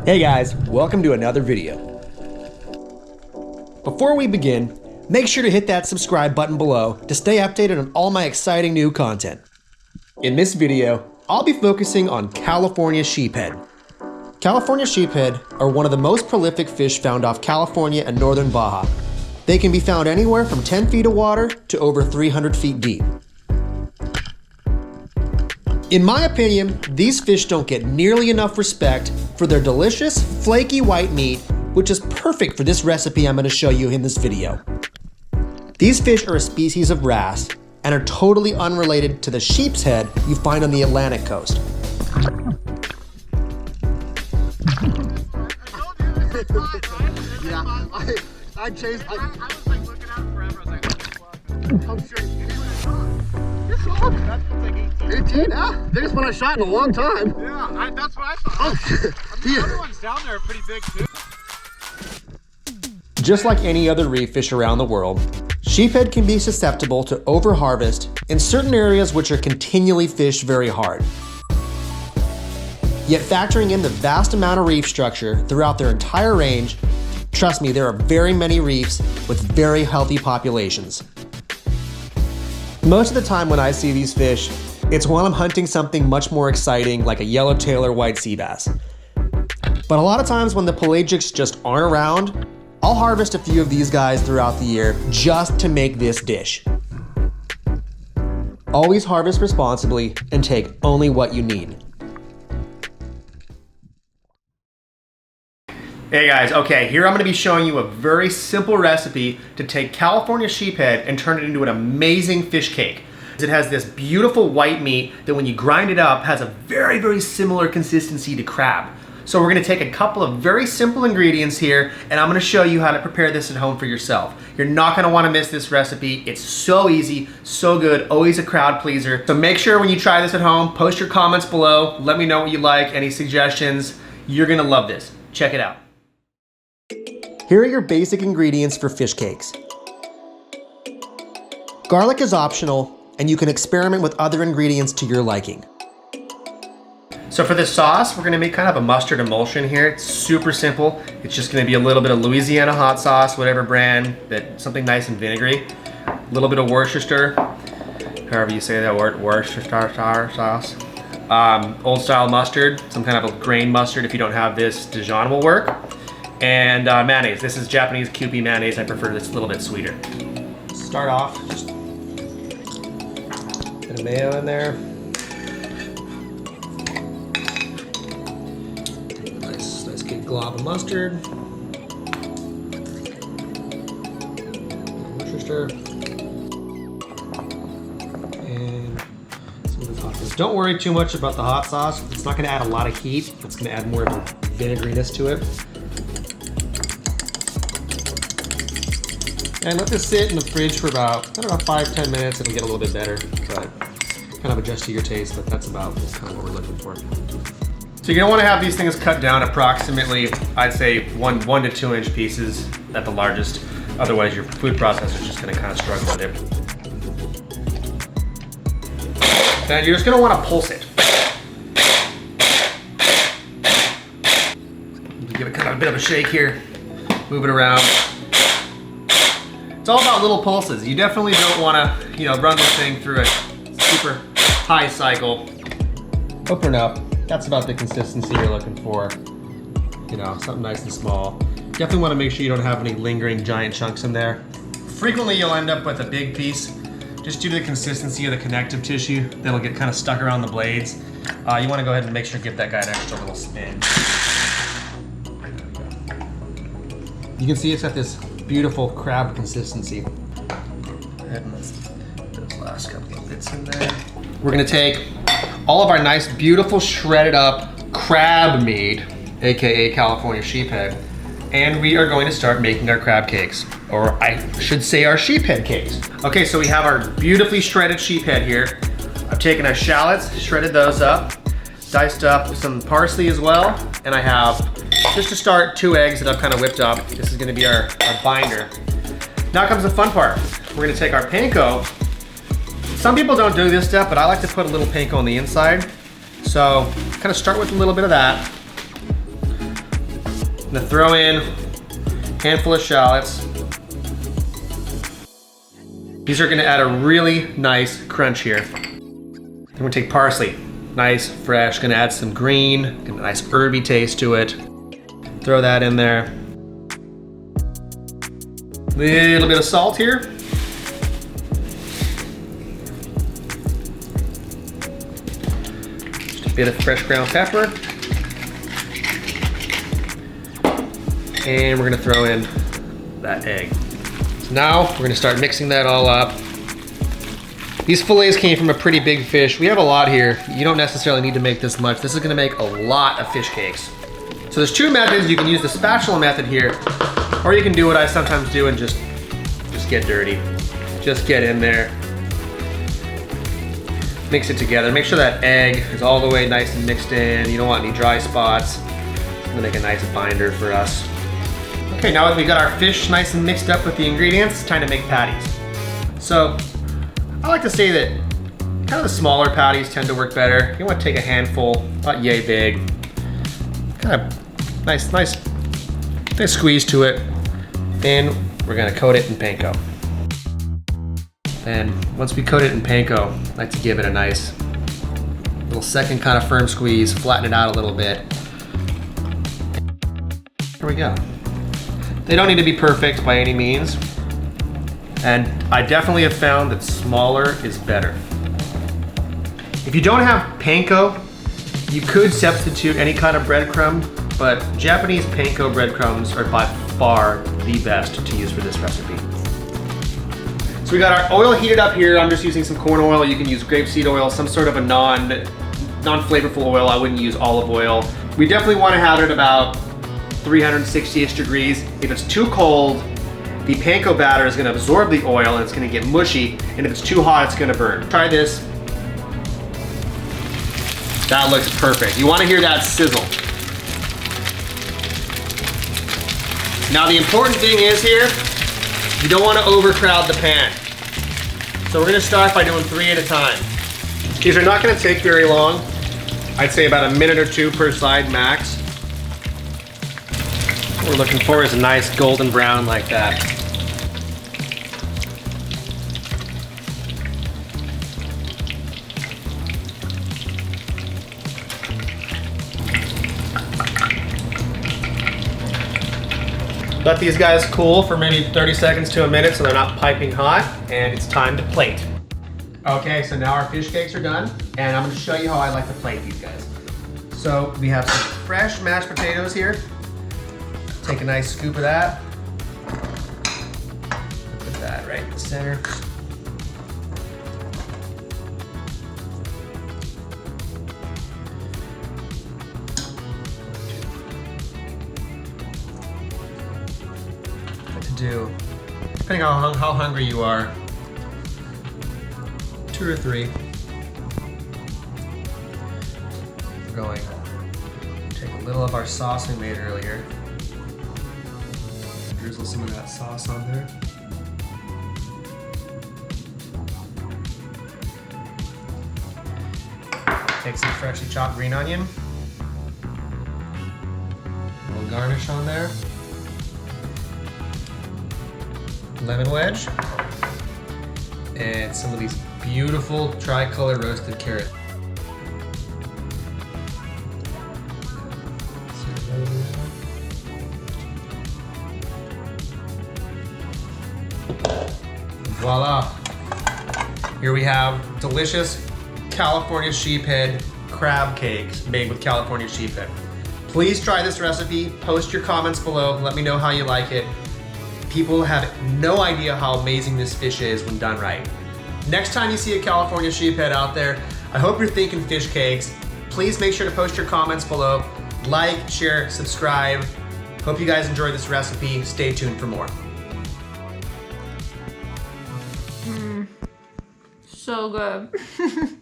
Hey guys, welcome to another video. Before we begin, make sure to hit that subscribe button below to stay updated on all my exciting new content. In this video, I'll be focusing on California sheephead. California sheephead are one of the most prolific fish found off California and northern Baja. They can be found anywhere from 10 feet of water to over 300 feet deep. In my opinion, these fish don't get nearly enough respect for their delicious, flaky white meat, which is perfect for this recipe I'm going to show you in this video. These fish are a species of wrasse and are totally unrelated to the sheep's head you find on the Atlantic coast. Yeah, I chased. I was like looking out forever. I was like, I'm sure you're shot. That's like 18. Yeah, biggest one I shot in a long time. Yeah, that's what I thought. I mean, the other ones down there are pretty big too. Just like any other reef fish around the world, sheephead can be susceptible to overharvest in certain areas which are continually fished very hard. Yet factoring in the vast amount of reef structure throughout their entire range, trust me, there are very many reefs with very healthy populations. Most of the time when I see these fish, it's while I'm hunting something much more exciting like a yellowtail or white sea bass. But a lot of times when the pelagics just aren't around, I'll harvest a few of these guys throughout the year just to make this dish. Always harvest responsibly and take only what you need. Hey guys, okay, here I'm going to be showing you a very simple recipe to take California sheephead and turn it into an amazing fish cake. It has this beautiful white meat that when you grind it up has a very, very similar consistency to crab. So we're going to take a couple of very simple ingredients here and I'm going to show you how to prepare this at home for yourself. You're not going to want to miss this recipe. It's so easy, so good, always a crowd pleaser. So make sure when you try this at home, post your comments below, let me know what you like, any suggestions. You're going to love this. Check it out. Here are your basic ingredients for fish cakes. Garlic is optional, and you can experiment with other ingredients to your liking. So for this sauce, we're gonna make kind of a mustard emulsion here. It's super simple. It's just gonna be a little bit of Louisiana hot sauce, whatever brand, but something nice and vinegary. A little bit of Worcestershire, however you say that word, Worcestershire sauce. Old style mustard, some kind of a grain mustard. If you don't have this, Dijon will work. And mayonnaise. This is Japanese Kewpie mayonnaise. I prefer this a little bit sweeter. Start off, just bit of mayo in there. Nice good glob of mustard. Worcestershire. And some of the hot sauce. Don't worry too much about the hot sauce. It's not going to add a lot of heat. It's going to add more of a vinegariness to it. And let this sit in the fridge for about, I don't know, 5-10 minutes. It'll get a little bit better, but kind of adjust to your taste, but that's about kind of what we're looking for. So you're gonna wanna have these things cut down approximately, I'd say 1 to 2 inch pieces at the largest. Otherwise your food processor is just gonna kind of struggle with it. And you're just gonna wanna pulse it. Give it kind of a bit of a shake here. Move it around. It's all about little pulses. You definitely don't want to, run this thing through a super high cycle. Open it up. That's about the consistency you're looking for. Something nice and small. Definitely want to make sure you don't have any lingering giant chunks in there. Frequently you'll end up with a big piece just due to the consistency of the connective tissue that'll get kind of stuck around the blades. You want to go ahead and make sure to give that guy an extra little spin. You can see it's got this beautiful crab consistency. Go ahead and let's put those last couple of bits in there. We're gonna take all of our nice, beautiful, shredded up crab meat, AKA California sheephead, and we are going to start making our crab cakes, or I should say our sheephead cakes. Okay, so we have our beautifully shredded sheephead here. I've taken our shallots, shredded those up, diced up some parsley as well, and I have, just to start, 2 eggs that I've kind of whipped up. This is gonna be our binder. Now comes the fun part. We're gonna take our panko. Some people don't do this step, but I like to put a little panko on the inside. So kind of start with a little bit of that. gonna throw in a handful of shallots. These are gonna add a really nice crunch here. Then we're gonna take parsley, nice, fresh, gonna add some green, get a nice herby taste to it. Throw that in there. Little bit of salt here. Just a bit of fresh ground pepper. And we're gonna throw in that egg. So now we're gonna start mixing that all up. These fillets came from a pretty big fish. We have a lot here. You don't necessarily need to make this much. This is gonna make a lot of fish cakes. So there's two methods. You can use the spatula method here, or you can do what I sometimes do and just get dirty. Just get in there. Mix it together. Make sure that egg is all the way nice and mixed in. You don't want any dry spots. It's gonna make a nice binder for us. Okay, now that we got our fish nice and mixed up with the ingredients, it's time to make patties. So I like to say that kind of the smaller patties tend to work better. You want to take a handful, about yay big. Kind of nice squeeze to it. Then we're gonna coat it in panko. And once we coat it in panko, I like to give it a nice little second kind of firm squeeze, flatten it out a little bit. Here we go. They don't need to be perfect by any means. And I definitely have found that smaller is better. If you don't have panko, you could substitute any kind of breadcrumb, but Japanese panko breadcrumbs are by far the best to use for this recipe. So we got our oil heated up here. I'm just using some corn oil. You can use grapeseed oil, some sort of a non-flavorful oil. I wouldn't use olive oil. We definitely want to have it about 360-ish degrees. If it's too cold, the panko batter is gonna absorb the oil and it's gonna get mushy, and if it's too hot, it's gonna burn. Try this. That looks perfect. You wanna hear that sizzle. Now the important thing is here, you don't wanna overcrowd the pan. So we're gonna start by doing 3 at a time. These are not gonna take very long. I'd say about a minute or 2 per side max. What we're looking for is a nice golden brown like that. Let these guys cool for maybe 30 seconds to a minute so they're not piping hot, and it's time to plate. Okay, so now our fish cakes are done, and I'm gonna show you how I like to plate these guys. So we have some fresh mashed potatoes here. Take a nice scoop of that. Put that right in the center. What to do, depending on how hungry you are, 2 or 3. We're going to take a little of our sauce we made earlier. Drizzle some of that sauce on there. Take some freshly chopped green onion. A little garnish on there. Lemon wedge. And some of these beautiful tricolor roasted carrots. Voila. Here we have delicious California Sheephead crab cakes made with California Sheephead. Please try this recipe, post your comments below, let me know how you like it. People have no idea how amazing this fish is when done right. Next time you see a California Sheephead out there, I hope you're thinking fish cakes. Please make sure to post your comments below. Like, share, subscribe. Hope you guys enjoyed this recipe. Stay tuned for more. So good.